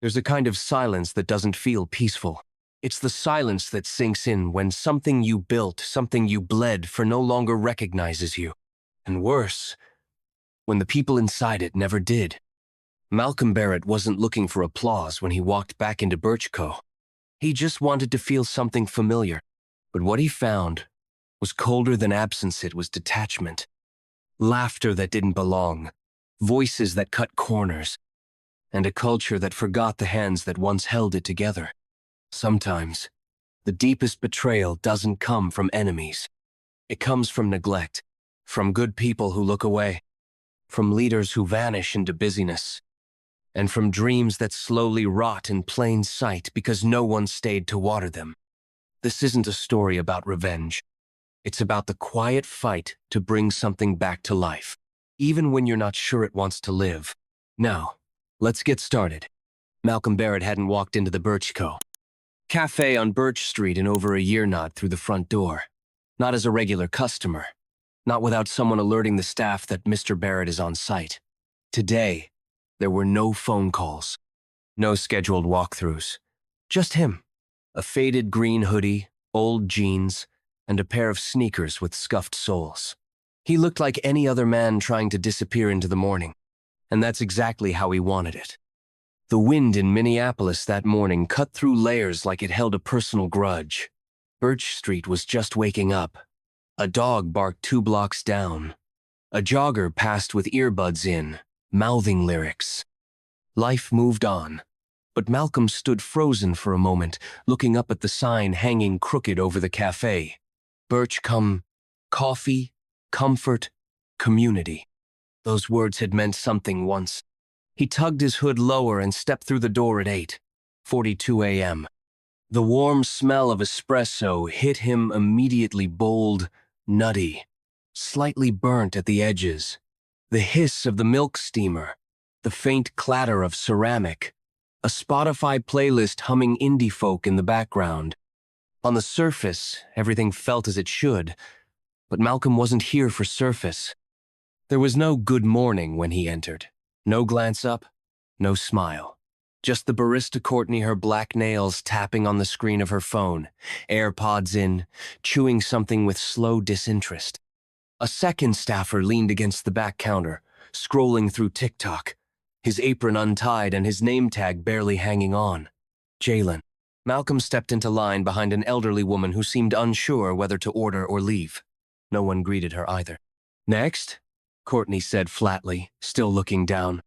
There's a kind of silence that doesn't feel peaceful. It's the silence that sinks in when something you built, something you bled for no longer recognizes you. And worse, when the people inside it never did. Malcolm Barrett wasn't looking for applause when he walked back into Birchco. He just wanted to feel something familiar. But what he found was colder than absence. It was detachment. Laughter that didn't belong. Voices that cut corners. And a culture that forgot the hands that once held it together. Sometimes, the deepest betrayal doesn't come from enemies. It comes from neglect, from good people who look away, from leaders who vanish into busyness, and from dreams that slowly rot in plain sight because no one stayed to water them. This isn't a story about revenge. It's about the quiet fight to bring something back to life, even when you're not sure it wants to live. Now, let's get started. Malcolm Barrett hadn't walked into the Birchco Café on Birch Street in over a year, not through the front door. Not as a regular customer. Not without someone alerting the staff that Mr. Barrett is on site. Today, there were no phone calls. No scheduled walkthroughs. Just him. A faded green hoodie, old jeans, and a pair of sneakers with scuffed soles. He looked like any other man trying to disappear into the morning. And that's exactly how he wanted it. The wind in Minneapolis that morning cut through layers like it held a personal grudge. Birch Street was just waking up. A dog barked 2 blocks down. A jogger passed with earbuds in, mouthing lyrics. Life moved on, but Malcolm stood frozen for a moment, looking up at the sign hanging crooked over the cafe. Birchcombe, coffee, comfort, community. Those words had meant something once. He tugged his hood lower and stepped through the door at 8:42 a.m. The warm smell of espresso hit him immediately, bold, nutty, slightly burnt at the edges. The hiss of the milk steamer, the faint clatter of ceramic, a Spotify playlist humming indie folk in the background. On the surface, everything felt as it should, but Malcolm wasn't here for surface. There was no good morning when he entered. No glance up, no smile. Just the barista Courtney, her black nails tapping on the screen of her phone, AirPods in, chewing something with slow disinterest. A second staffer leaned against the back counter, scrolling through TikTok, his apron untied and his name tag barely hanging on. Jalen. Malcolm stepped into line behind an elderly woman who seemed unsure whether to order or leave. No one greeted her either. Next? Courtney said flatly, still looking down.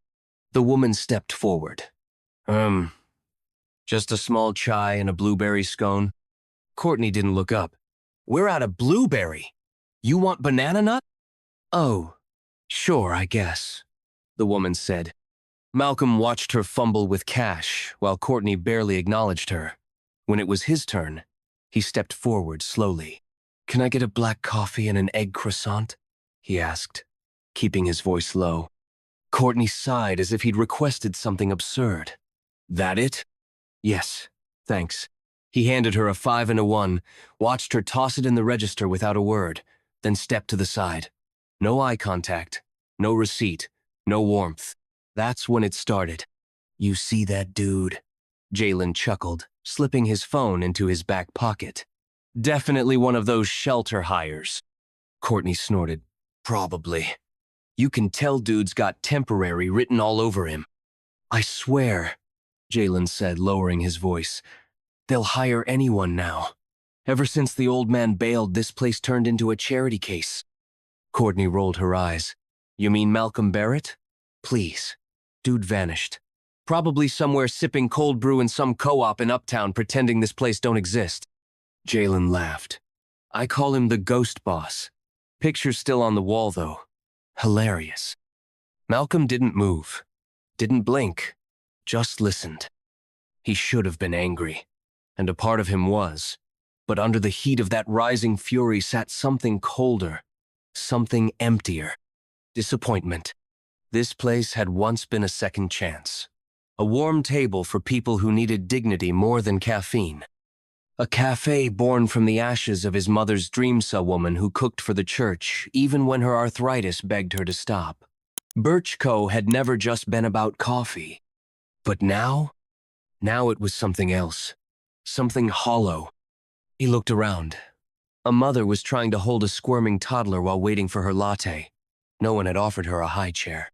The woman stepped forward. Just a small chai and a blueberry scone. Courtney didn't look up. We're out of blueberry. You want banana nut? Oh, sure, I guess, the woman said. Malcolm watched her fumble with cash while Courtney barely acknowledged her. When it was his turn, he stepped forward slowly. Can I get a black coffee and an egg croissant? He asked, keeping his voice low. Courtney sighed as if he'd requested something absurd. That it? Yes, thanks. He handed her a 5 and a 1, watched her toss it in the register without a word, then stepped to the side. No eye contact, no receipt, no warmth. That's when it started. You see that dude? Jalen chuckled, slipping his phone into his back pocket. Definitely one of those shelter hires. Courtney snorted. Probably. You can tell dude's got temporary written all over him. I swear, Jalen said, lowering his voice. They'll hire anyone now. Ever since the old man bailed, this place turned into a charity case. Courtney rolled her eyes. You mean Malcolm Barrett? Please. Dude vanished. Probably somewhere sipping cold brew in some co-op in Uptown pretending this place don't exist. Jalen laughed. I call him the ghost boss. Picture's still on the wall, though. Hilarious. Malcolm didn't move. Didn't blink. Just listened. He should have been angry. And a part of him was. But under the heat of that rising fury sat something colder. Something emptier. Disappointment. This place had once been a second chance. A warm table for people who needed dignity more than caffeine. A cafe born from the ashes of his mother's dream-saw woman who cooked for the church even when her arthritis begged her to stop. Birchco had never just been about coffee. But now, Now it was something else. Something hollow. He looked around. A mother was trying to hold a squirming toddler while waiting for her latte. No one had offered her a high chair.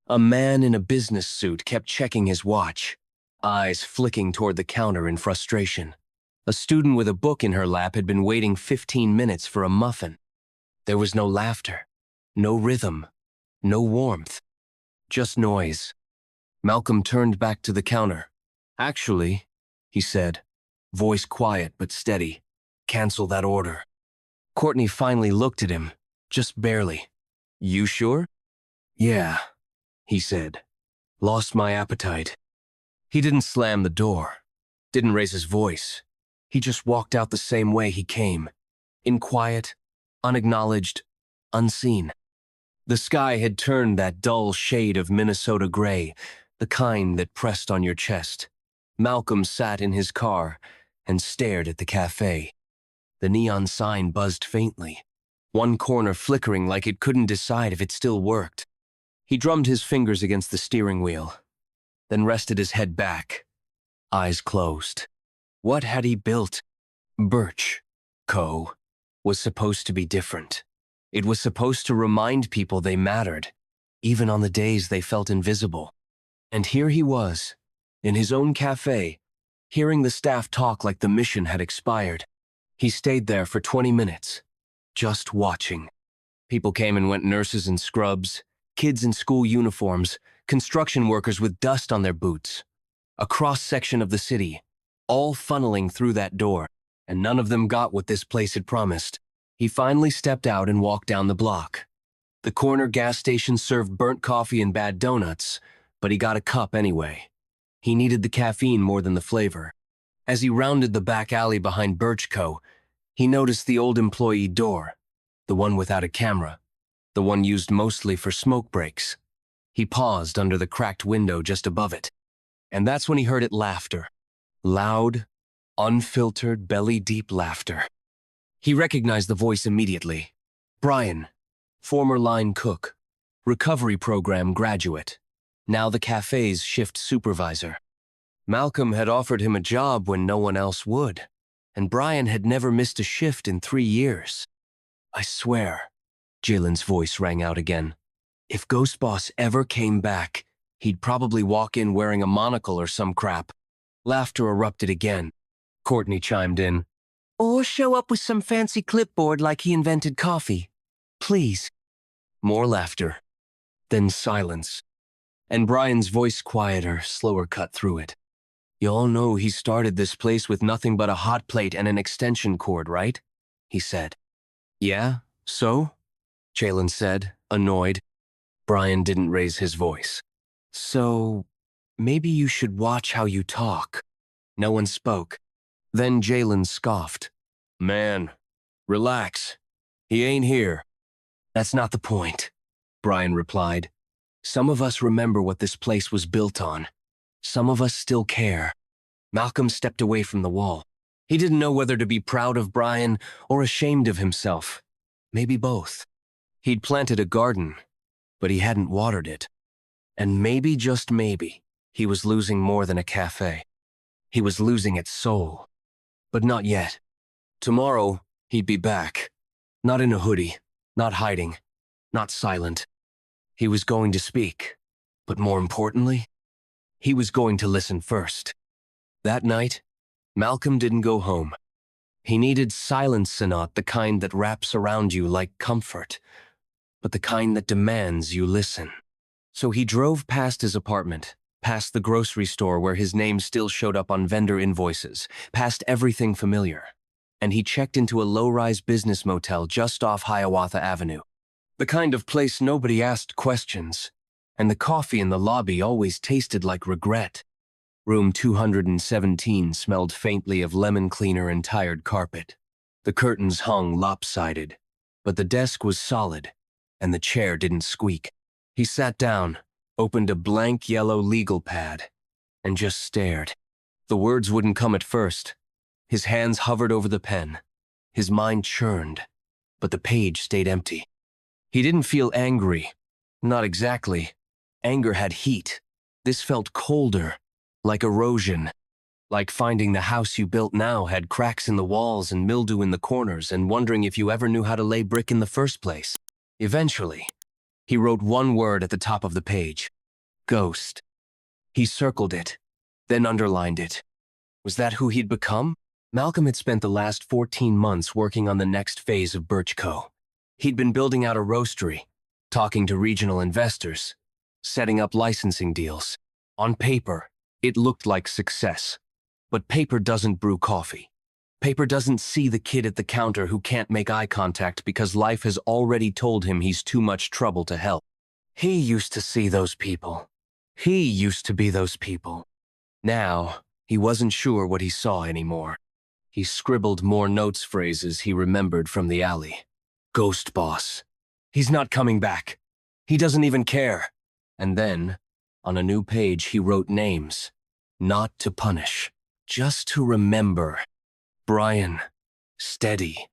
A man in a business suit kept checking his watch, eyes flicking toward the counter in frustration. A student with a book in her lap had been waiting 15 minutes for a muffin. There was no laughter, no rhythm, no warmth, just noise. Malcolm turned back to the counter. "Actually," he said, voice quiet but steady, "cancel that order." Courtney finally looked at him, just barely. "You sure?" "Yeah," he said. "Lost my appetite." He didn't slam the door, didn't raise his voice. He just walked out the same way he came, in quiet, unacknowledged, unseen. The sky had turned that dull shade of Minnesota gray, the kind that pressed on your chest. Malcolm sat in his car and stared at the cafe. The neon sign buzzed faintly, one corner flickering like it couldn't decide if it still worked. He drummed his fingers against the steering wheel, then rested his head back, eyes closed. What had he built? Birch Co. was supposed to be different. It was supposed to remind people they mattered, even on the days they felt invisible. And here he was, in his own cafe, hearing the staff talk like the mission had expired. He stayed there for 20 minutes, just watching. People came and went, nurses in scrubs, kids in school uniforms, construction workers with dust on their boots. A cross-section of the city, all funneling through that door, and none of them got what this place had promised. He finally stepped out and walked down the block. The corner gas station served burnt coffee and bad donuts, but he got a cup anyway. He needed the caffeine more than the flavor. As he rounded the back alley behind Birch Co., he noticed the old employee door, the one without a camera, the one used mostly for smoke breaks. He paused under the cracked window just above it, and that's when he heard it laughter. Loud, unfiltered, belly-deep laughter. He recognized the voice immediately. Brian, former line cook, recovery program graduate, now the cafe's shift supervisor. Malcolm had offered him a job when no one else would, and Brian had never missed a shift in 3 years. "I swear," Jalen's voice rang out again. "If Ghost Boss ever came back, he'd probably walk in wearing a monocle or some crap." Laughter erupted again. Courtney chimed in. "Or show up with some fancy clipboard like he invented coffee. Please." More laughter. Then silence. And Brian's voice quieter, slower cut through it. "You all know he started this place with nothing but a hot plate and an extension cord, right?" he said. "Yeah, so?" Jalen said, annoyed. Brian didn't raise his voice. "So, maybe you should watch how you talk." No one spoke. Then Jalen scoffed. "Man, relax. He ain't here." "That's not the point," Brian replied. "Some of us remember what this place was built on. Some of us still care." Malcolm stepped away from the wall. He didn't know whether to be proud of Brian or ashamed of himself. Maybe both. He'd planted a garden, but he hadn't watered it. And maybe, just maybe, he was losing more than a cafe. He was losing its soul. But not yet. Tomorrow, he'd be back. Not in a hoodie, not hiding, not silent. He was going to speak, but more importantly, he was going to listen first. That night, Malcolm didn't go home. He needed silence, Sanat, the kind that wraps around you like comfort, but the kind that demands you listen. So he drove past his apartment, past the grocery store where his name still showed up on vendor invoices, past everything familiar, and he checked into a low-rise business motel just off Hiawatha Avenue. The kind of place nobody asked questions, and the coffee in the lobby always tasted like regret. Room 217 smelled faintly of lemon cleaner and tired carpet. The curtains hung lopsided, but the desk was solid, and the chair didn't squeak. He sat down, opened a blank yellow legal pad, and just stared. The words wouldn't come at first. His hands hovered over the pen. His mind churned, but the page stayed empty. He didn't feel angry. Not exactly. Anger had heat. This felt colder, like erosion. Like finding the house you built now had cracks in the walls and mildew in the corners and wondering if you ever knew how to lay brick in the first place. Eventually, he wrote one word at the top of the page. Ghost. He circled it, then underlined it. Was that who he'd become? Malcolm had spent the last 14 months working on the next phase of Birch Co. He'd been building out a roastery, talking to regional investors, setting up licensing deals. On paper, it looked like success. But paper doesn't brew coffee. Paper doesn't see the kid at the counter who can't make eye contact because life has already told him he's too much trouble to help. He used to see those people. He used to be those people. Now, he wasn't sure what he saw anymore. He scribbled more notes phrases he remembered from the alley. Ghost boss. He's not coming back. He doesn't even care. And then, on a new page, he wrote names. Not to punish, just to remember. Brian. Steady.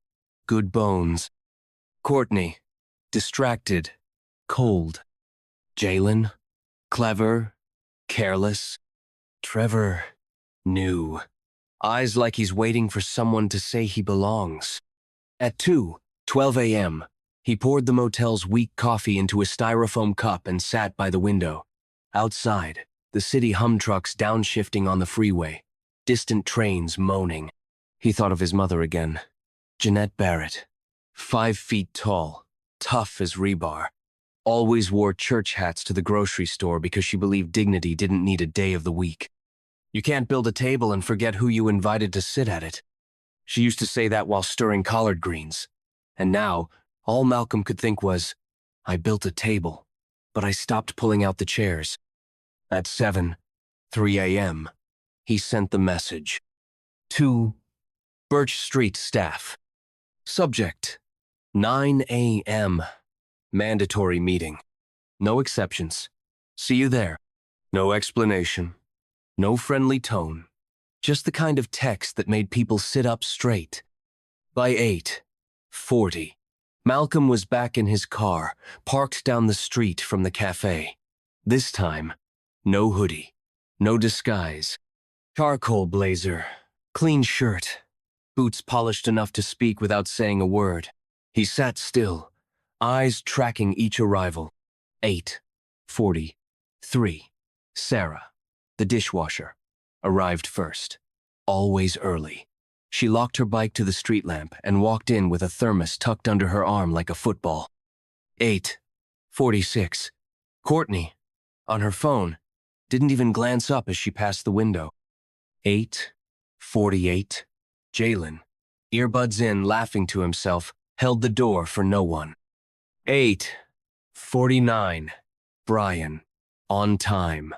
Good bones. Courtney. Distracted. Cold. Jalen. Clever. Careless. Trevor. New. Eyes like he's waiting for someone to say he belongs. At 2:12 a.m., he poured the motel's weak coffee into a styrofoam cup and sat by the window. Outside, the city hummed trucks downshifting on the freeway, distant trains moaning. He thought of his mother again. Jeanette Barrett. 5 feet tall, tough as rebar. Always wore church hats to the grocery store because she believed dignity didn't need a day of the week. You can't build a table and forget who you invited to sit at it. She used to say that while stirring collard greens. And now, all Malcolm could think was, I built a table, but I stopped pulling out the chairs. At 7:03 a.m., he sent the message. To Birch Street staff. Subject, 9 a.m. Mandatory meeting. No exceptions. See you there. No explanation. No friendly tone. Just the kind of text that made people sit up straight. By 8:40, Malcolm was back in his car, parked down the street from the cafe. This time, no hoodie, no disguise. Charcoal blazer, clean shirt, boots polished enough to speak without saying a word. He sat still, eyes tracking each arrival. 8:43. Sarah, the dishwasher, arrived first. Always early. She locked her bike to the street lamp and walked in with a thermos tucked under her arm like a football. 8:46. Courtney, on her phone, didn't even glance up as she passed the window. 8:48. Jalen, earbuds in, laughing to himself, held the door for no one. 8:49. Brian, on time.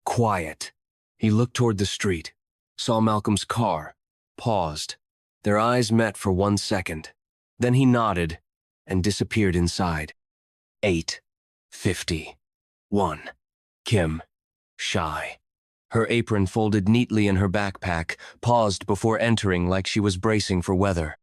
Quiet. He looked toward the street, saw Malcolm's car, paused. Their eyes met for 1 second. Then he nodded and disappeared inside. 8:51. Kim, shy. Her apron folded neatly in her backpack, paused before entering like she was bracing for weather.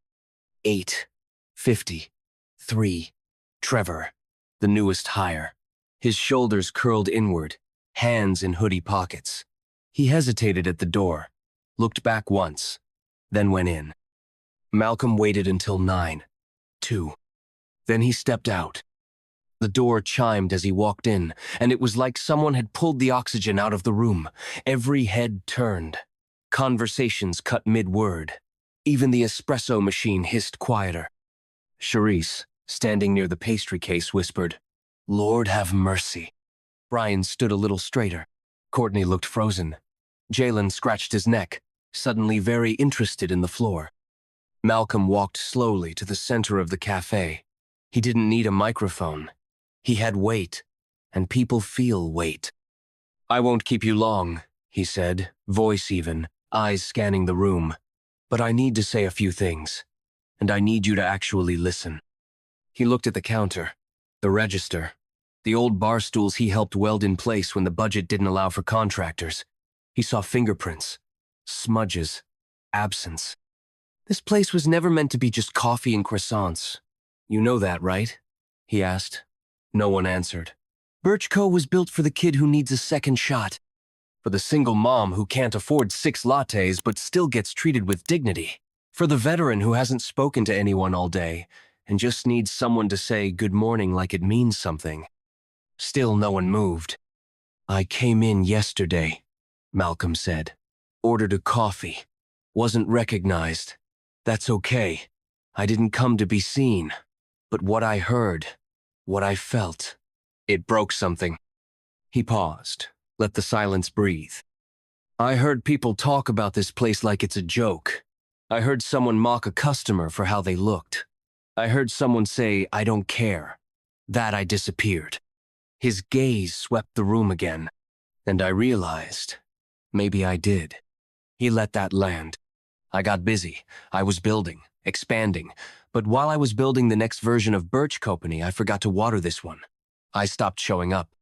8:53. Trevor, the newest hire. His shoulders curled inward, hands in hoodie pockets. He hesitated at the door, looked back once, then went in. Malcolm waited until 9:02. Then he stepped out. The door chimed as he walked in, and it was like someone had pulled the oxygen out of the room. Every head turned. Conversations cut mid-word. Even the espresso machine hissed quieter. Charisse, standing near the pastry case, whispered, Lord have mercy. Brian stood a little straighter. Courtney looked frozen. Jalen scratched his neck, suddenly very interested in the floor. Malcolm walked slowly to the center of the cafe. He didn't need a microphone. He had weight, and people feel weight. I won't keep you long, he said, voice even, eyes scanning the room. But I need to say a few things, and I need you to actually listen. He looked at the counter, the register, the old bar stools he helped weld in place when the budget didn't allow for contractors. He saw fingerprints, smudges, absence. This place was never meant to be just coffee and croissants. You know that, right? He asked. No one answered. Birch Co. was built for the kid who needs a second shot. For the single mom who can't afford 6 lattes but still gets treated with dignity. For the veteran who hasn't spoken to anyone all day and just needs someone to say good morning like it means something. Still no one moved. "I came in yesterday," Malcolm said. "Ordered a coffee. Wasn't recognized. That's okay. I didn't come to be seen. But what I heard, what I felt, it broke something." He paused, let the silence breathe. "I heard people talk about this place like it's a joke. I heard someone mock a customer for how they looked. I heard someone say, 'I don't care.' That I disappeared." His gaze swept the room again, and I realized, maybe I did. He let that land. I got busy. I was building, expanding, but while I was building the next version of Birch Company, I forgot to water this one. I stopped showing up.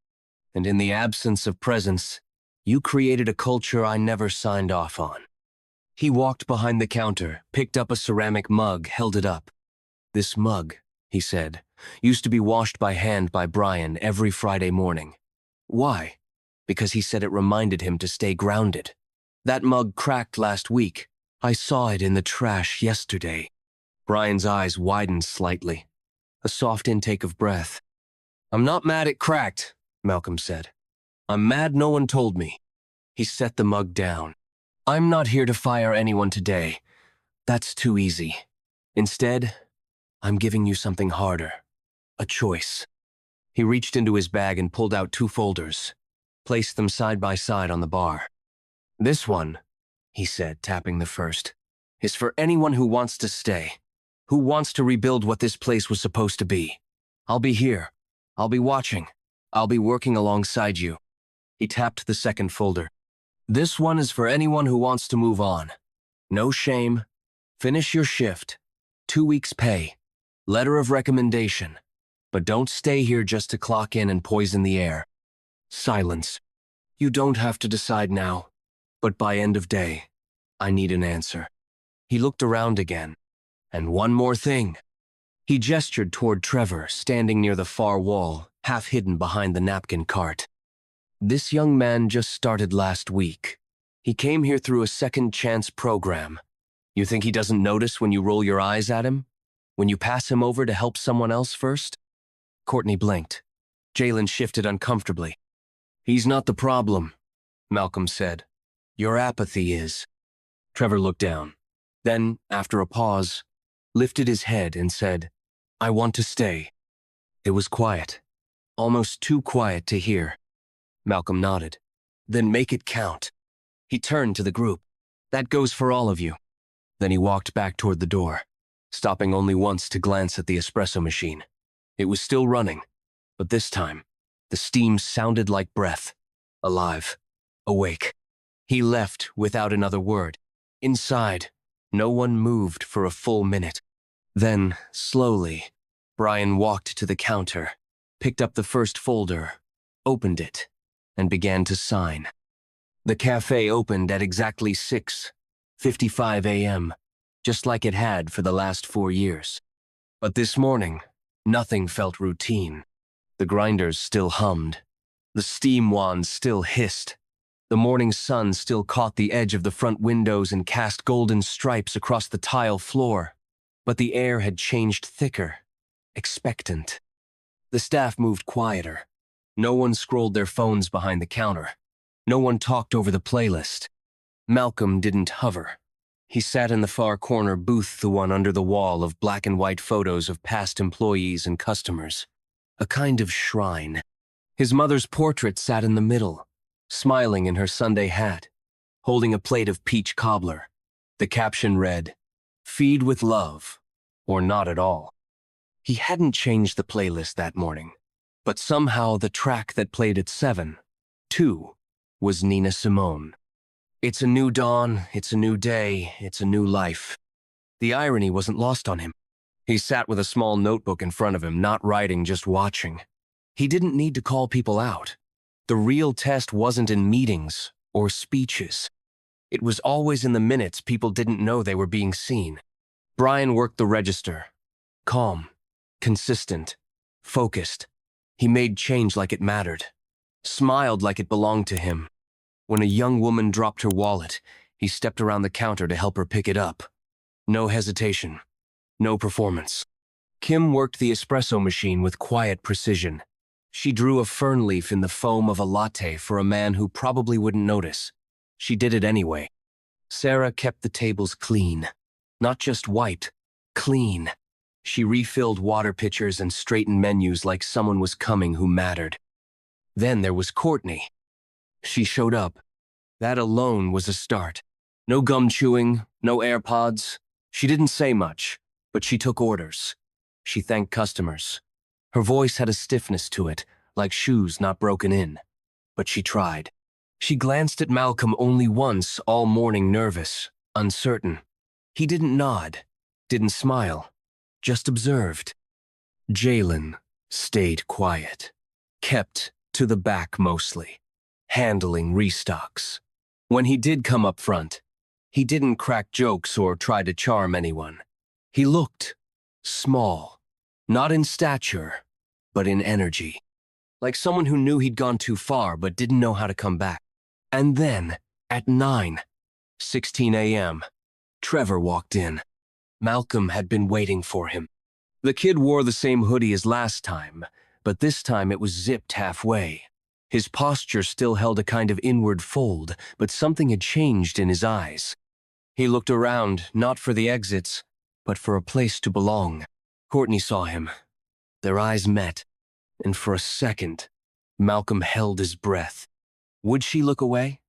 And in the absence of presence, you created a culture I never signed off on. He walked behind the counter, picked up a ceramic mug, held it up. "This mug," he said, "used to be washed by hand by Brian every Friday morning." Why? Because he said it reminded him to stay grounded. "That mug cracked last week. I saw it in the trash yesterday." Brian's eyes widened slightly. A soft intake of breath. "I'm not mad it cracked," Malcolm said. "I'm mad no one told me." He set the mug down. "I'm not here to fire anyone today. That's too easy. Instead, I'm giving you something harder. A choice." He reached into his bag and pulled out 2 folders, placed them side by side on the bar. "This one," he said, tapping the first, "is for anyone who wants to stay, who wants to rebuild what this place was supposed to be. I'll be here. I'll be watching. I'll be working alongside you." He tapped the second folder. "This one is for anyone who wants to move on. No shame. Finish your shift. 2 weeks' pay. Letter of recommendation. But don't stay here just to clock in and poison the air." Silence. "You don't have to decide now. But by end of day, I need an answer." He looked around again. "And one more thing." He gestured toward Trevor, standing near the far wall, half hidden behind the napkin cart. "This young man just started last week. He came here through a second chance program. You think he doesn't notice when you roll your eyes at him? When you pass him over to help someone else first?" Courtney blinked. Jalen shifted uncomfortably. "He's not the problem," Malcolm said. "Your apathy is." Trevor looked down. Then, after a pause, lifted his head and said, "I want to stay." It was quiet. Almost too quiet to hear. Malcolm nodded. "Then make it count." He turned to the group. "That goes for all of you." Then he walked back toward the door, stopping only once to glance at the espresso machine. It was still running, but this time, the steam sounded like breath. Alive. Awake. He left without another word. Inside, no one moved for a full minute. Then, slowly, Brian walked to the counter, picked up the first folder, opened it, and began to sign. The cafe opened at exactly 6:55 a.m., just like it had for the last 4 years. But this morning, nothing felt routine. The grinders still hummed. The steam wands still hissed. The morning sun still caught the edge of the front windows and cast golden stripes across the tile floor. But the air had changed thicker, expectant. The staff moved quieter. No one scrolled their phones behind the counter. No one talked over the playlist. Malcolm didn't hover. He sat in the far corner booth, the one under the wall of black and white photos of past employees and customers. A kind of shrine. His mother's portrait sat in the middle, smiling in her Sunday hat, holding a plate of peach cobbler. The caption read, "Feed with love, or not at all." He hadn't changed the playlist that morning, but somehow the track that played at 7:02 was Nina Simone. It's a new dawn, it's a new day, it's a new life. The irony wasn't lost on him. He sat with a small notebook in front of him, not writing, just watching. He didn't need to call people out. The real test wasn't in meetings or speeches. It was always in the minutes people didn't know they were being seen. Brian worked the register. Calm, consistent, focused. He made change like it mattered. Smiled like it belonged to him. When a young woman dropped her wallet, he stepped around the counter to help her pick it up. No hesitation. No performance. Kim worked the espresso machine with quiet precision. She drew a fern leaf in the foam of a latte for a man who probably wouldn't notice. She did it anyway. Sarah kept the tables clean. Not just wiped, clean. She refilled water pitchers and straightened menus like someone was coming who mattered. Then there was Courtney. She showed up. That alone was a start. No gum chewing, no AirPods. She didn't say much, but she took orders. She thanked customers. Her voice had a stiffness to it, like shoes not broken in. But she tried. She glanced at Malcolm only once all morning, nervous, uncertain. He didn't nod, didn't smile, just observed. Jalen stayed quiet, kept to the back mostly, handling restocks. When he did come up front, he didn't crack jokes or try to charm anyone. He looked small, not in stature, but in energy. Like someone who knew he'd gone too far but didn't know how to come back. And then, at 9:16 a.m., Trevor walked in. Malcolm had been waiting for him. The kid wore the same hoodie as last time, but this time it was zipped halfway. His posture still held a kind of inward fold, but something had changed in his eyes. He looked around, not for the exits, but for a place to belong. Courtney saw him. Their eyes met, and for a second, Malcolm held his breath. Would she look away?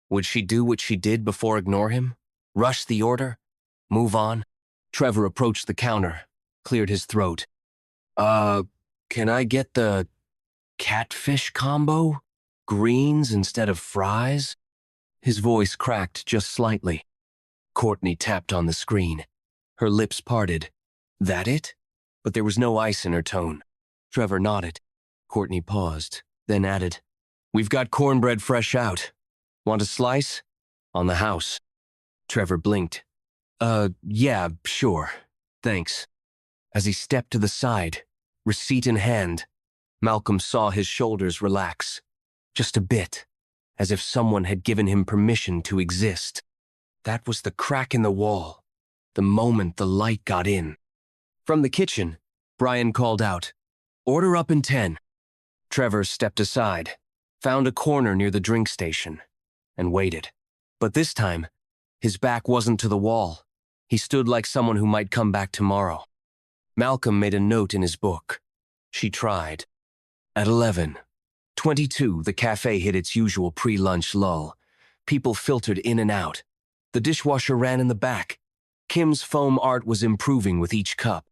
Would she do what she did before ignore him? Rush the order? Move on? Trevor approached the counter, cleared his throat. Can I get the catfish combo? Greens instead of fries? His voice cracked just slightly. Courtney tapped on the screen. Her lips parted. That it? But there was no ice in her tone. Trevor nodded. Courtney paused, then added, "We've got cornbread fresh out. Want a slice? On the house." Trevor blinked. Yeah, sure. Thanks." As he stepped to the side, receipt in hand, Malcolm saw his shoulders relax. Just a bit, as if someone had given him permission to exist. That was the crack in the wall, the moment the light got in. From the kitchen, Brian called out, "Order up in 10. Trevor stepped aside, found a corner near the drink station, and waited. But this time, his back wasn't to the wall. He stood like someone who might come back tomorrow. Malcolm made a note in his book. She tried. At 11:22, the cafe hit its usual pre-lunch lull. People filtered in and out. The dishwasher ran in the back. Kim's foam art was improving with each cup.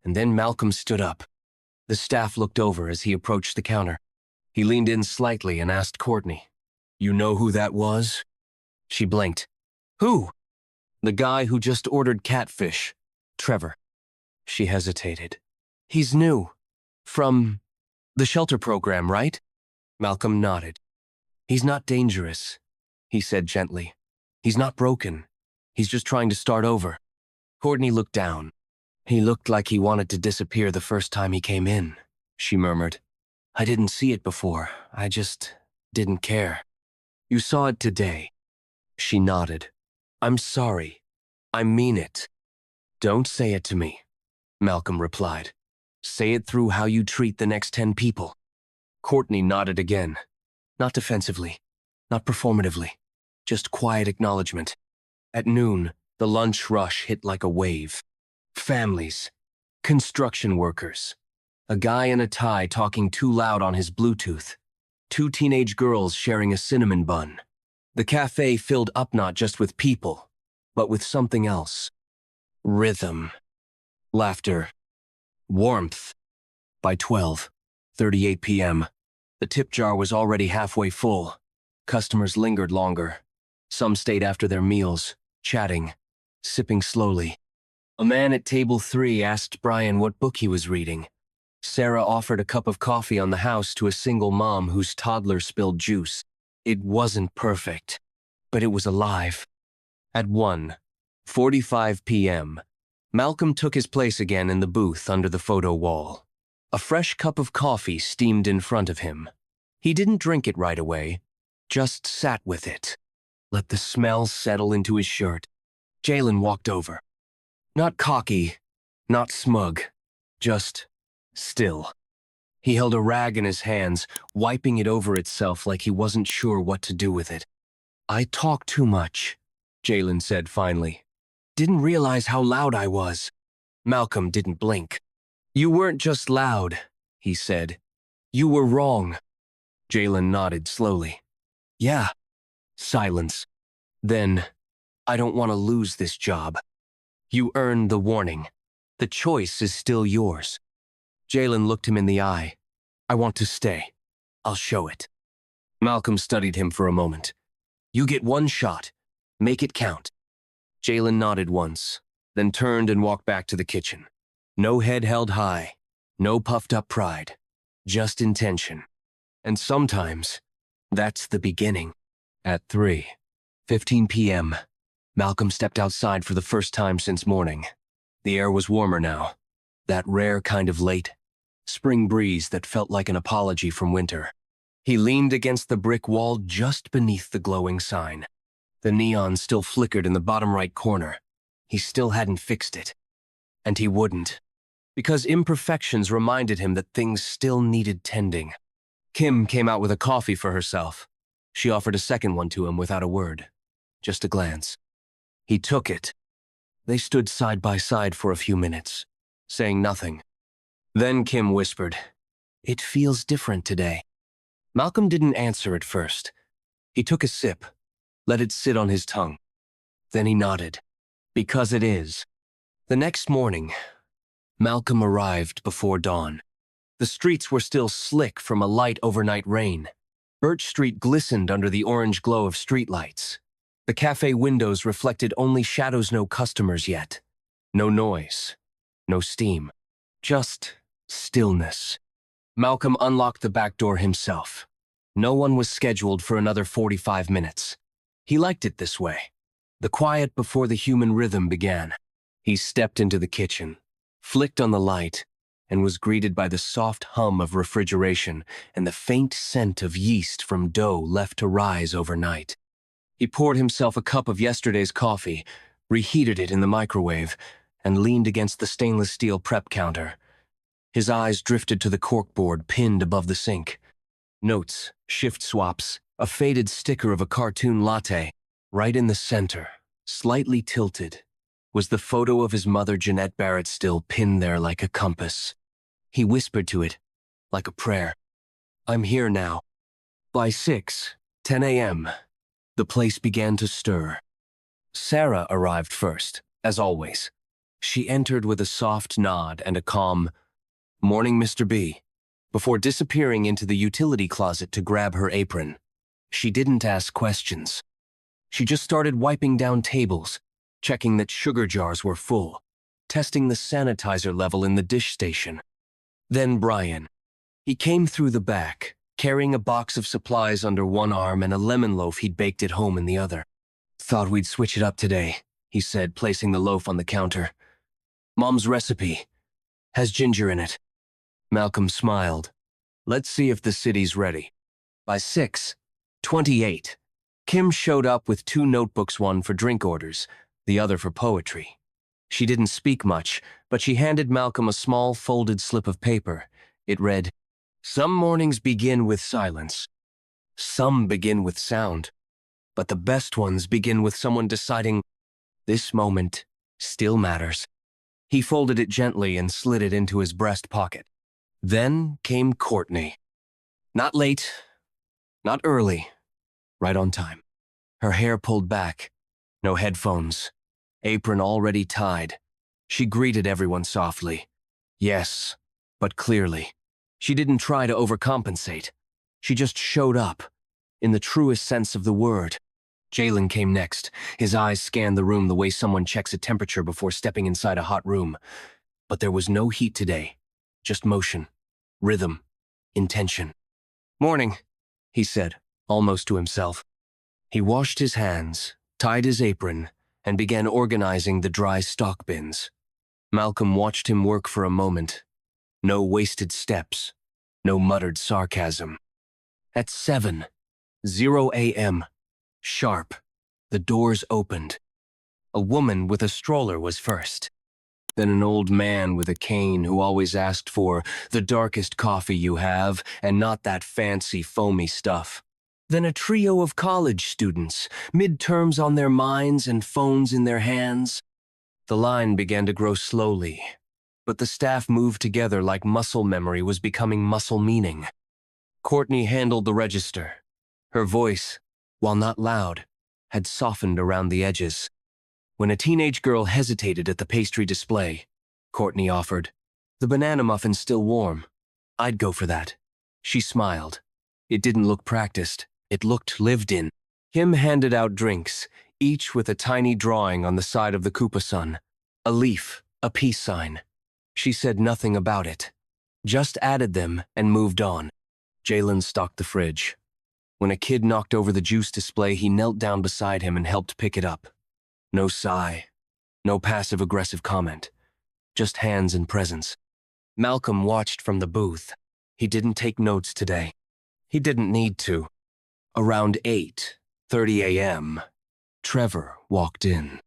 And then Malcolm stood up. The staff looked over as he approached the counter. He leaned in slightly and asked Courtney, "You know who that was?" She blinked. "Who?" "The guy who just ordered catfish. Trevor." She hesitated. "He's new. From the shelter program, right?" Malcolm nodded. "He's not dangerous," he said gently. "He's not broken. He's just trying to start over." Courtney looked down. "He looked like he wanted to disappear the first time he came in," she murmured. "I didn't see it before. I just didn't care." "You saw it today." She nodded. "I'm sorry. I mean it." "Don't say it to me," Malcolm replied. "Say it through how you treat the next 10 people. Courtney nodded again. Not defensively, not performatively, just quiet acknowledgement. At noon, the lunch rush hit like a wave. Families, construction workers, a guy in a tie talking too loud on his Bluetooth, 2 teenage girls sharing a cinnamon bun. The cafe filled up not just with people, but with something else. Rhythm, laughter, warmth. By 12:38 p.m., the tip jar was already halfway full. Customers lingered longer. Some stayed after their meals, chatting, sipping slowly. A man at table 3 asked Brian what book he was reading. Sarah offered a cup of coffee on the house to a single mom whose toddler spilled juice. It wasn't perfect, but it was alive. At 1:45 p.m., Malcolm took his place again in the booth under the photo wall. A fresh cup of coffee steamed in front of him. He didn't drink it right away. Just sat with it. Let the smell settle into his shirt. Jalen walked over. Not cocky, not smug, just still. He held a rag in his hands, wiping it over itself like he wasn't sure what to do with it. I talk too much, Jalen said finally. Didn't realize how loud I was. Malcolm didn't blink. You weren't just loud, he said. You were wrong. Jalen nodded slowly. Yeah. Silence. Then, I don't want to lose this job. You earned the warning. The choice is still yours. Jalen looked him in the eye. I want to stay. I'll show it. Malcolm studied him for a moment. You get one shot. Make it count. Jalen nodded once, then turned and walked back to the kitchen. No head held high, no puffed-up pride, just intention. And sometimes, that's the beginning. At 3:15 p.m., Malcolm stepped outside for the first time since morning. The air was warmer now, that rare kind of late spring breeze that felt like an apology from winter. He leaned against the brick wall just beneath the glowing sign. The neon still flickered in the bottom right corner. He still hadn't fixed it. And he wouldn't, because imperfections reminded him that things still needed tending. Kim came out with a coffee for herself. She offered a second one to him without a word, just a glance. He took it. They stood side by side for a few minutes, saying nothing. Then Kim whispered, "It feels different today." Malcolm didn't answer at first. He took a sip, let it sit on his tongue. Then he nodded. Because it is. The next morning, Malcolm arrived before dawn. The streets were still slick from a light overnight rain. Birch Street glistened under the orange glow of streetlights. The cafe windows reflected only shadows, no customers yet. No noise. No steam. Just stillness. Malcolm unlocked the back door himself. No one was scheduled for another 45 minutes. He liked it this way. The quiet before the human rhythm began. He stepped into the kitchen, flicked on the light, and was greeted by the soft hum of refrigeration and the faint scent of yeast from dough left to rise overnight. He poured himself a cup of yesterday's coffee, reheated it in the microwave, and leaned against the stainless steel prep counter. His eyes drifted to the corkboard pinned above the sink. Notes, shift swaps, a faded sticker of a cartoon latte. Right in the center, slightly tilted, was the photo of his mother, Jeanette Barrett, still pinned there like a compass. He whispered to it, like a prayer. I'm here now. By 6:10 a.m., the place began to stir. Sarah arrived first, as always. She entered with a soft nod and a calm, "Morning, Mr. B," before disappearing into the utility closet to grab her apron. She didn't ask questions. She just started wiping down tables, checking that sugar jars were full, testing the sanitizer level in the dish station. Then Brian. He came through the back, carrying a box of supplies under one arm and a lemon loaf he'd baked at home in the other. Thought we'd switch it up today, he said, placing the loaf on the counter. Mom's recipe. Has ginger in it. Malcolm smiled. Let's see if the city's ready. By 6:28, Kim showed up with 2 notebooks, one for drink orders, the other for poetry. She didn't speak much, but she handed Malcolm a small folded slip of paper. It read, "Some mornings begin with silence. Some begin with sound. But the best ones begin with someone deciding, this moment still matters." He folded it gently and slid it into his breast pocket. Then came Courtney. Not late, not early, right on time. Her hair pulled back, no headphones, apron already tied. She greeted everyone softly. Yes, but clearly. She didn't try to overcompensate. She just showed up, in the truest sense of the word. Jalen came next. His eyes scanned the room the way someone checks a temperature before stepping inside a hot room. But there was no heat today, just motion, rhythm, intention. "Morning," he said, almost to himself. He washed his hands, tied his apron, and began organizing the dry stock bins. Malcolm watched him work for a moment. No wasted steps, no muttered sarcasm. At 7, 0 a.m. Sharp. The doors opened. A woman with a stroller was first. Then an old man with a cane who always asked for the darkest coffee you have and not that fancy foamy stuff. Then a trio of college students, midterms on their minds and phones in their hands. The line began to grow slowly, but the staff moved together like muscle memory was becoming muscle meaning. Courtney handled the register. Her voice, while not loud, had softened around the edges. When a teenage girl hesitated at the pastry display, Courtney offered, "The banana muffin's still warm. I'd go for that." She smiled. It didn't look practiced. It looked lived in. Kim handed out drinks, each with a tiny drawing on the side of the Koopa sun. A leaf, a peace sign. She said nothing about it. Just added them and moved on. Jalen stocked the fridge. When a kid knocked over the juice display, he knelt down beside him and helped pick it up. No sigh, no passive-aggressive comment, just hands and presence. Malcolm watched from the booth. He didn't take notes today. He didn't need to. Around 8:30 a.m., Trevor walked in.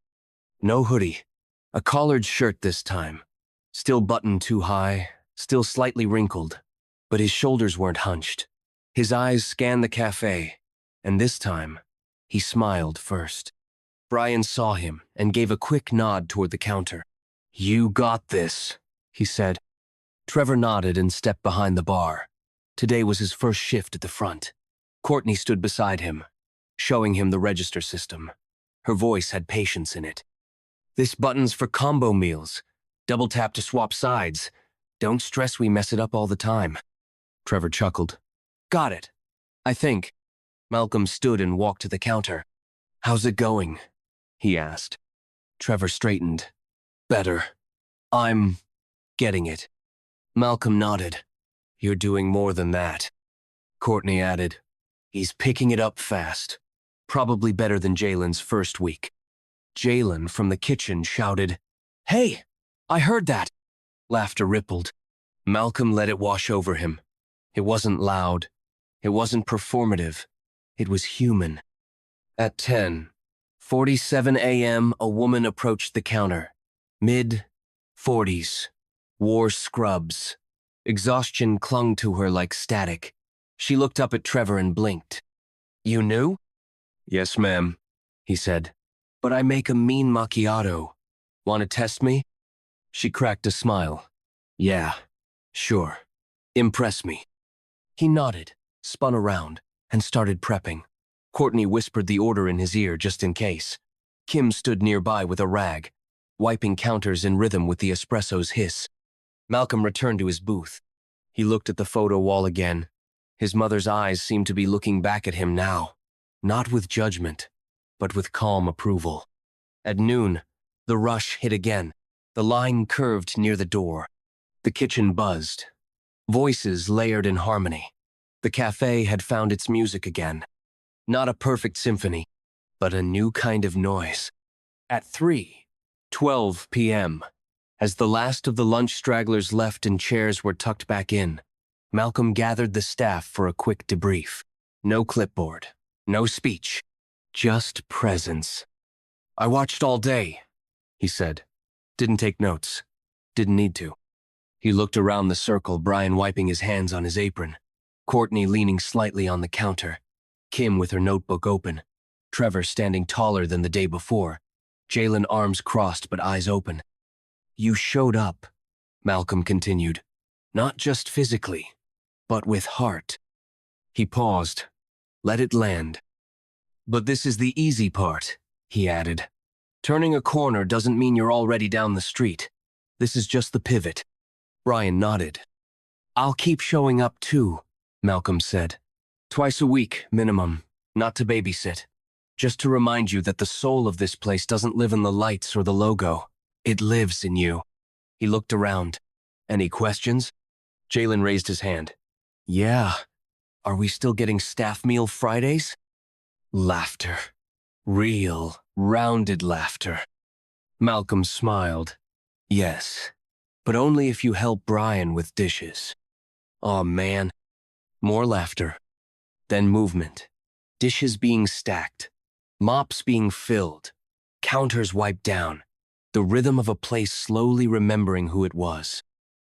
No hoodie, a collared shirt this time. Still buttoned too high, still slightly wrinkled, but his shoulders weren't hunched. His eyes scanned the cafe, and this time, he smiled first. Brian saw him and gave a quick nod toward the counter. "You got this," he said. Trevor nodded and stepped behind the bar. Today was his first shift at the front. Courtney stood beside him, showing him the register system. Her voice had patience in it. "This button's for combo meals. Double tap to swap sides. Don't stress we mess it up all the time." Trevor chuckled. "Got it. I think." Malcolm stood and walked to the counter. "How's it going?" he asked. Trevor straightened. "Better. I'm getting it." Malcolm nodded. "You're doing more than that." Courtney added, "He's picking it up fast. Probably better than Jalen's first week." Jalen from the kitchen shouted, "Hey, I heard that." Laughter rippled. Malcolm let it wash over him. It wasn't loud. It wasn't performative. It was human. At 10:47 a.m., a woman approached the counter. Mid-40s. Wore scrubs. Exhaustion clung to her like static. She looked up at Trevor and blinked. "You knew?" "Yes, ma'am," he said. "But I make a mean macchiato. Want to test me?" She cracked a smile. "Yeah, sure. Impress me." He nodded, spun around, and started prepping. Courtney whispered the order in his ear just in case. Kim stood nearby with a rag, wiping counters in rhythm with the espresso's hiss. Malcolm returned to his booth. He looked at the photo wall again. His mother's eyes seemed to be looking back at him now, not with judgment, but with calm approval. At noon, the rush hit again. The line curved near the door. The kitchen buzzed. Voices layered in harmony. The cafe had found its music again. Not a perfect symphony, but a new kind of noise. At 3:12 p.m., as the last of the lunch stragglers left and chairs were tucked back in, Malcolm gathered the staff for a quick debrief. No clipboard, no speech, just presence. "I watched all day," he said. "Didn't take notes. Didn't need to." He looked around the circle, Brian wiping his hands on his apron, Courtney leaning slightly on the counter, Kim with her notebook open, Trevor standing taller than the day before, Jalen arms crossed but eyes open. "You showed up," Malcolm continued, "not just physically, but with heart." He paused, let it land. "But this is the easy part," he added. "Turning a corner doesn't mean you're already down the street. This is just the pivot." Brian nodded. "I'll keep showing up too," Malcolm said. "Twice a week, minimum, not to babysit. Just to remind you that the soul of this place doesn't live in the lights or the logo. It lives in you." He looked around. "Any questions?" Jalen raised his hand. "Yeah. Are we still getting staff meal Fridays?" Laughter. Real, rounded laughter. Malcolm smiled. "Yes, but only if you help Brian with dishes." "Aw, man." More laughter. Then movement. Dishes being stacked, mops being filled, counters wiped down, the rhythm of a place slowly remembering who it was.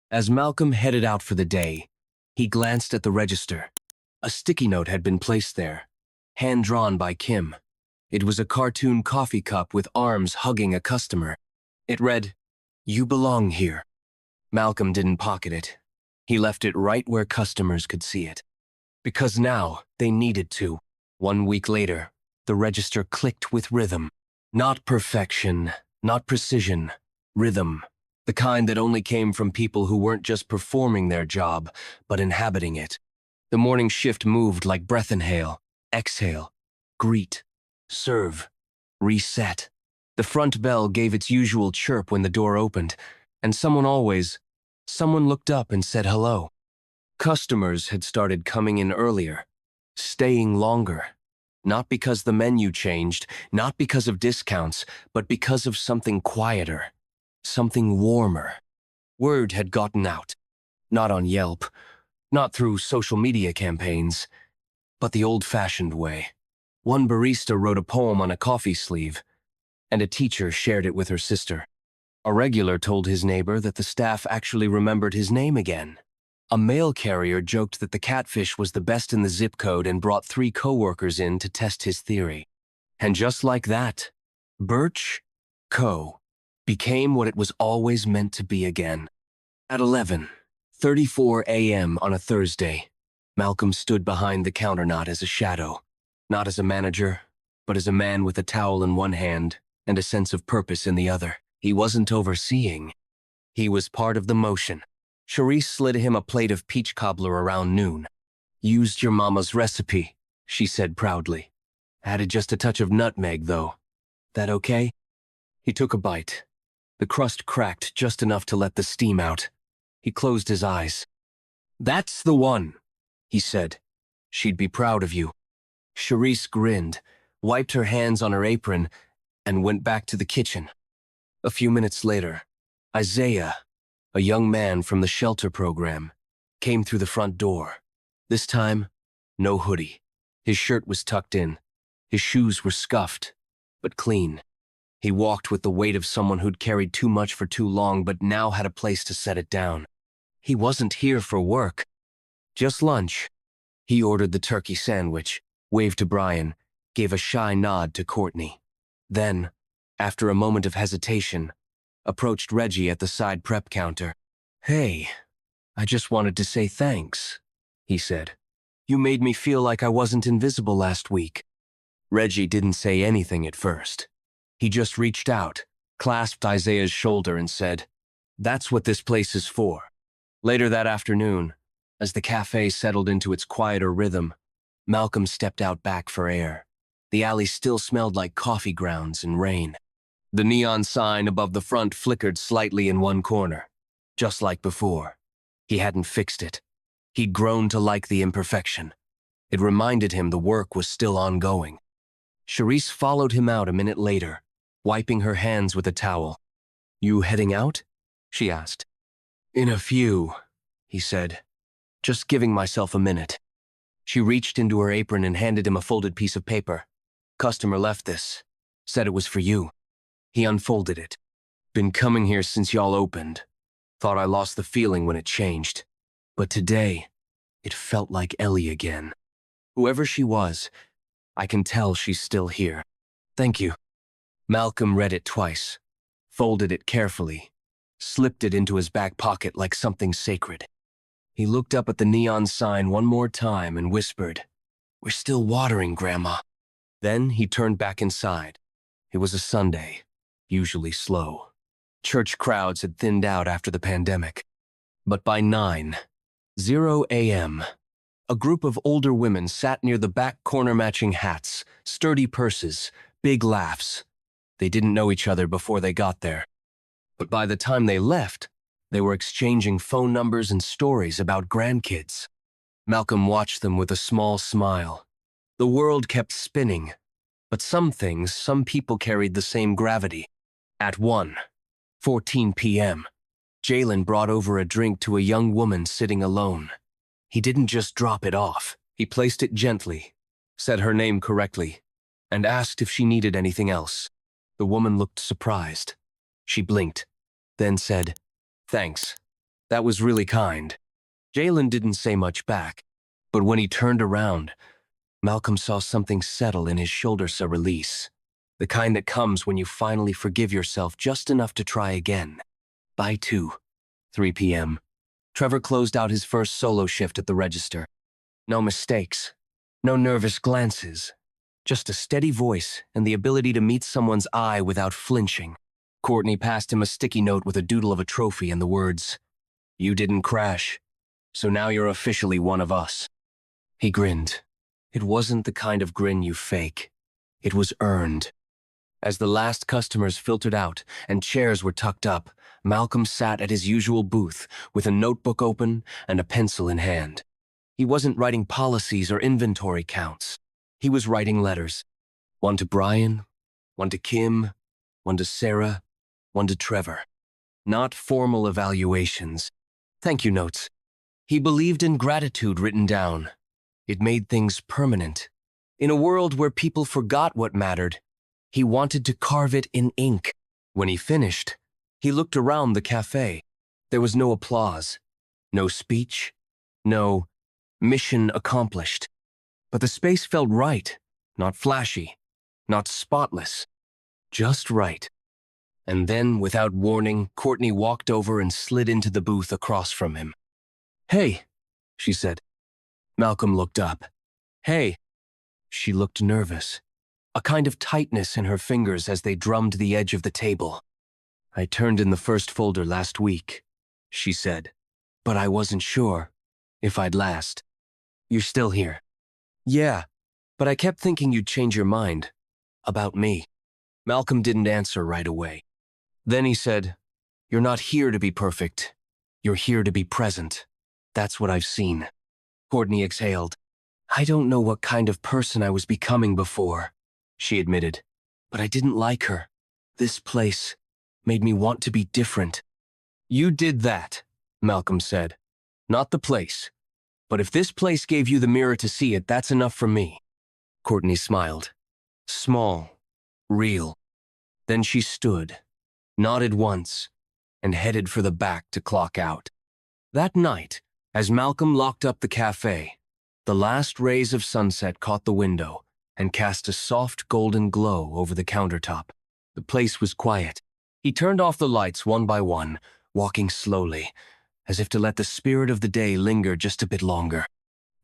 As Malcolm headed out for the day, he glanced at the register. A sticky note had been placed there, hand-drawn by Kim. It was a cartoon coffee cup with arms hugging a customer. It read, "You belong here." Malcolm didn't pocket it. He left it right where customers could see it. Because now they needed to. 1 week later, the register clicked with rhythm. Not perfection, not precision, rhythm. The kind that only came from people who weren't just performing their job, but inhabiting it. The morning shift moved like breath inhale, exhale, greet, serve, reset. The front bell gave its usual chirp when the door opened, and someone looked up and said hello. Customers had started coming in earlier, staying longer. Not because the menu changed, not because of discounts, but because of something quieter, something warmer. Word had gotten out. Not on Yelp, not through social media campaigns, but the old-fashioned way. One barista wrote a poem on a coffee sleeve, and a teacher shared it with her sister. A regular told his neighbor that the staff actually remembered his name again. A mail carrier joked that the catfish was the best in the zip code and brought 3 coworkers in to test his theory. And just like that, Birch Co. became what it was always meant to be again. At 11:34 a.m. on a Thursday, Malcolm stood behind the counter not as a shadow, not as a manager, but as a man with a towel in one hand and a sense of purpose in the other. He wasn't overseeing. He was part of the motion. Charisse slid him a plate of peach cobbler around noon. "Used your mama's recipe," she said proudly. "Added just a touch of nutmeg, though. That okay?" He took a bite. The crust cracked just enough to let the steam out. He closed his eyes. "That's the one," he said. "She'd be proud of you." Charisse grinned, wiped her hands on her apron, and went back to the kitchen. A few minutes later, Isaiah, a young man from the shelter program, came through the front door. This time, no hoodie. His shirt was tucked in. His shoes were scuffed, but clean. He walked with the weight of someone who'd carried too much for too long but now had a place to set it down. He wasn't here for work. Just lunch. He ordered the turkey sandwich, waved to Brian, gave a shy nod to Courtney. Then, after a moment of hesitation, approached Reggie at the side prep counter. "Hey, I just wanted to say thanks," he said. "You made me feel like I wasn't invisible last week." Reggie didn't say anything at first. He just reached out, clasped Isaiah's shoulder and said, "That's what this place is for." Later that afternoon, as the cafe settled into its quieter rhythm, Malcolm stepped out back for air. The alley still smelled like coffee grounds and rain. The neon sign above the front flickered slightly in one corner, just like before. He hadn't fixed it. He'd grown to like the imperfection. It reminded him the work was still ongoing. Charisse followed him out a minute later, wiping her hands with a towel. "You heading out?" she asked. "In a few," he said. "Just giving myself a minute." She reached into her apron and handed him a folded piece of paper. "Customer left this. Said it was for you." He unfolded it. "Been coming here since y'all opened. Thought I lost the feeling when it changed. But today, it felt like Ellie again. Whoever she was, I can tell she's still here. Thank you." Malcolm read it twice, folded it carefully, slipped it into his back pocket like something sacred. He looked up at the neon sign one more time and whispered, "We're still watering, Grandma." Then he turned back inside. It was a Sunday, usually slow. Church crowds had thinned out after the pandemic. But by 9:00 a.m., a group of older women sat near the back corner matching hats, sturdy purses, big laughs. They didn't know each other before they got there. But by the time they left, they were exchanging phone numbers and stories about grandkids. Malcolm watched them with a small smile. The world kept spinning, but some things, some people carried the same gravity. At 1:14 p.m., Jalen brought over a drink to a young woman sitting alone. He didn't just drop it off. He placed it gently, said her name correctly, and asked if she needed anything else. The woman looked surprised. She blinked, then said, "Thanks. That was really kind." Jalen didn't say much back, but when he turned around, Malcolm saw something settle in his shoulders, a release, the kind that comes when you finally forgive yourself just enough to try again. By 3 p.m., Trevor closed out his first solo shift at the register. No mistakes, no nervous glances, just a steady voice and the ability to meet someone's eye without flinching. Courtney passed him a sticky note with a doodle of a trophy and the words, "You didn't crash, so now you're officially one of us." He grinned. It wasn't the kind of grin you fake. It was earned. As the last customers filtered out and chairs were tucked up, Malcolm sat at his usual booth with a notebook open and a pencil in hand. He wasn't writing policies or inventory counts. He was writing letters. One to Brian, one to Kim, one to Sarah, one to Trevor. Not formal evaluations. Thank you notes. He believed in gratitude written down. It made things permanent. In a world where people forgot what mattered, he wanted to carve it in ink. When he finished, he looked around the cafe. There was no applause, no speech, no mission accomplished. But the space felt right, not flashy, not spotless, just right. And then, without warning, Courtney walked over and slid into the booth across from him. "Hey," she said. Malcolm looked up. "Hey." She looked nervous, a kind of tightness in her fingers as they drummed the edge of the table. "I turned in the first folder last week," she said, "but I wasn't sure if I'd last." "You're still here?" "Yeah, but I kept thinking you'd change your mind. About me." Malcolm didn't answer right away. Then he said, "You're not here to be perfect. You're here to be present. That's what I've seen." Courtney exhaled. "I don't know what kind of person I was becoming before," she admitted, "but I didn't like her. This place made me want to be different." "You did that," Malcolm said. "Not the place. But if this place gave you the mirror to see it, that's enough for me." Courtney smiled. Small, real. Then she stood, nodded once, and headed for the back to clock out. That night, as Malcolm locked up the cafe, the last rays of sunset caught the window and cast a soft golden glow over the countertop. The place was quiet. He turned off the lights one by one, walking slowly, as if to let the spirit of the day linger just a bit longer.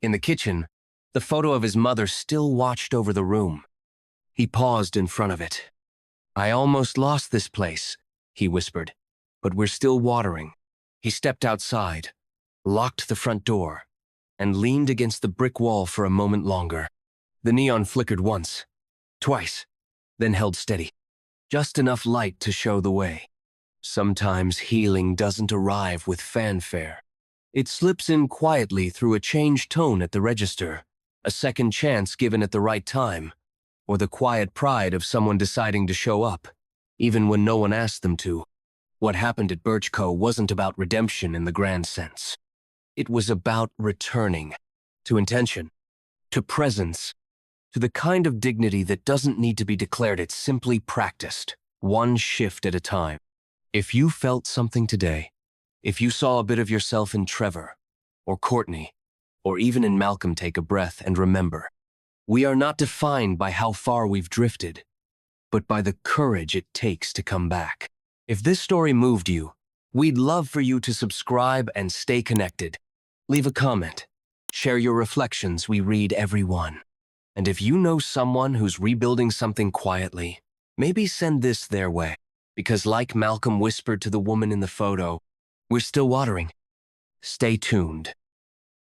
In the kitchen, the photo of his mother still watched over the room. He paused in front of it. "I almost lost this place," he whispered, "but we're still watering." He stepped outside, locked the front door, and leaned against the brick wall for a moment longer. The neon flickered once, twice, then held steady. Just enough light to show the way. Sometimes healing doesn't arrive with fanfare. It slips in quietly through a changed tone at the register, a second chance given at the right time, or the quiet pride of someone deciding to show up, even when no one asked them to. What happened at Birchco wasn't about redemption in the grand sense. It was about returning to intention, to presence, to the kind of dignity that doesn't need to be declared, it's simply practiced, one shift at a time. If you felt something today, if you saw a bit of yourself in Trevor, or Courtney, or even in Malcolm, take a breath and remember, we are not defined by how far we've drifted, but by the courage it takes to come back. If this story moved you, we'd love for you to subscribe and stay connected. Leave a comment. Share your reflections. We read every one. And if you know someone who's rebuilding something quietly, maybe send this their way. Because like Malcolm whispered to the woman in the photo, we're still watering. Stay tuned.